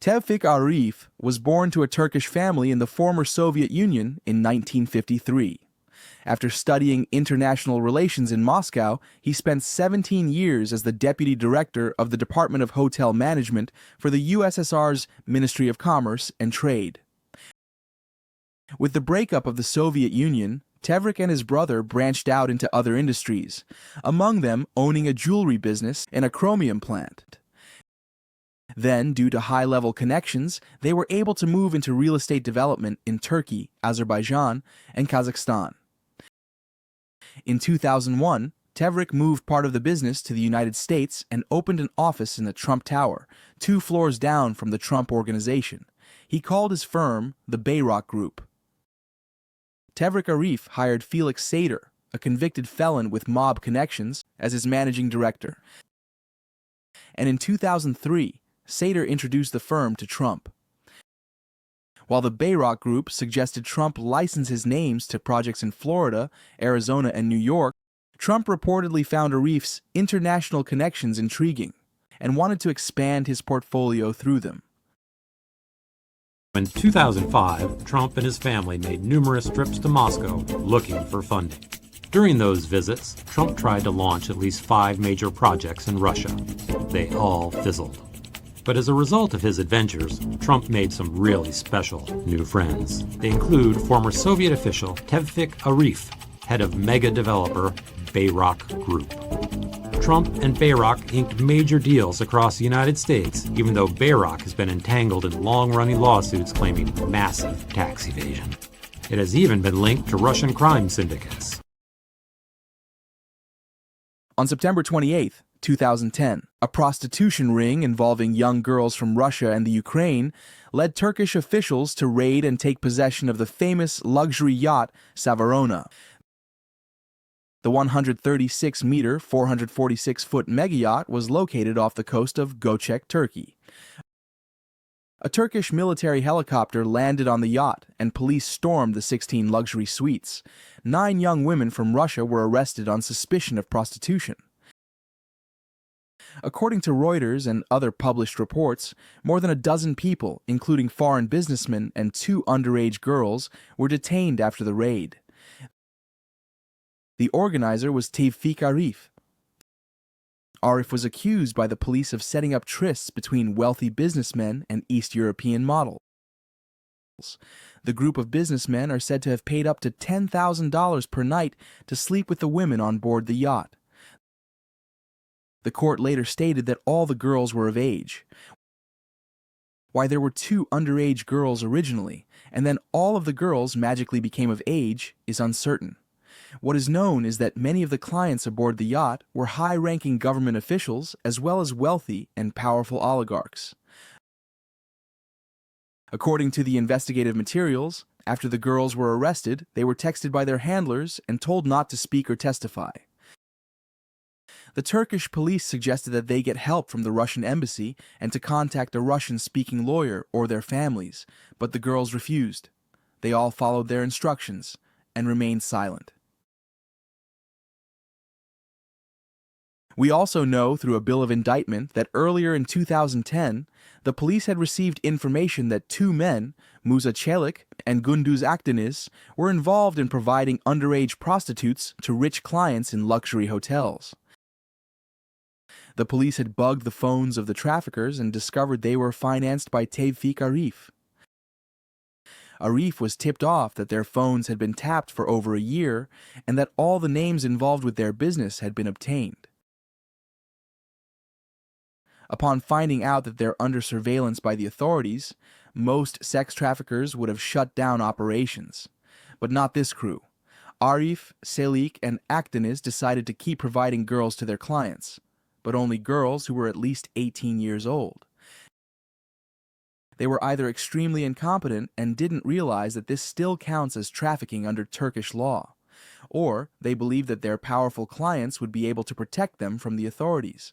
Tevfik Arif was born to a Turkish family in the former Soviet Union in 1953. After studying international relations in Moscow, he spent 17 years as the deputy director of the Department of Hotel Management for the USSR's Ministry of Commerce and Trade. With the breakup of the Soviet Union, Tevfik and his brother branched out into other industries, among them owning a jewelry business and a chromium plant. Then, due to high-level connections, they were able to move into real estate development in Turkey, Azerbaijan, and Kazakhstan. In 2001, Tevfik moved part of the business to the United States and opened an office in the Trump Tower, 2 floors down from the Trump Organization. He called his firm the Bayrock Group. Tevfik Arif hired Felix Sater, a convicted felon with mob connections, as his managing director. And in 2003, Sater introduced the firm to Trump. While the Bayrock Group suggested Trump license his names to projects in Florida, Arizona, and New York, Trump reportedly found Arif's international connections intriguing and wanted to expand his portfolio through them. In 2005, Trump and his family made numerous trips to Moscow looking for funding. During those visits, Trump tried to launch at least 5 major projects in Russia. They all fizzled. But as a result of his adventures, Trump made some really special new friends. They include former Soviet official Tevfik Arif, head of mega developer Bayrock Group. Trump and Bayrock inked major deals across the United States, even though Bayrock has been entangled in long-running lawsuits claiming massive tax evasion. It has even been linked to Russian crime syndicates. On September 28, 2010, a prostitution ring involving young girls from Russia and the Ukraine led Turkish officials to raid and take possession of the famous luxury yacht Savarona. The 136-meter, 446-foot mega-yacht was located off the coast of Göcek, Turkey. A Turkish military helicopter landed on the yacht, and police stormed the 16 luxury suites. 9 young women from Russia were arrested on suspicion of prostitution. According to Reuters and other published reports, more than a dozen people, including foreign businessmen and 2 underage girls, were detained after the raid. The organizer was Tevfik Arif. Arif was accused by the police of setting up trysts between wealthy businessmen and East European models. The group of businessmen are said to have paid up to $10,000 per night to sleep with the women on board the yacht. The court later stated that all the girls were of age. Why there were 2 underage girls originally, and then all of the girls magically became of age, is uncertain. What is known is that many of the clients aboard the yacht were high-ranking government officials as well as wealthy and powerful oligarchs. According to the investigative materials, after the girls were arrested, they were texted by their handlers and told not to speak or testify. The Turkish police suggested that they get help from the Russian embassy and to contact a Russian-speaking lawyer or their families, but the girls refused. They all followed their instructions and remained silent. We also know through a bill of indictment that earlier in 2010, the police had received information that 2 men, Musa Çelik and Gündüz Akdeniz, were involved in providing underage prostitutes to rich clients in luxury hotels. The police had bugged the phones of the traffickers and discovered they were financed by Tevfik Arif. Arif was tipped off that their phones had been tapped for over a year and that all the names involved with their business had been obtained. Upon finding out that they're under surveillance by the authorities, most sex traffickers would have shut down operations. But not this crew. Arif, Çelik, and Akdeniz decided to keep providing girls to their clients, but only girls who were at least 18 years old. They were either extremely incompetent and didn't realize that this still counts as trafficking under Turkish law, or they believed that their powerful clients would be able to protect them from the authorities.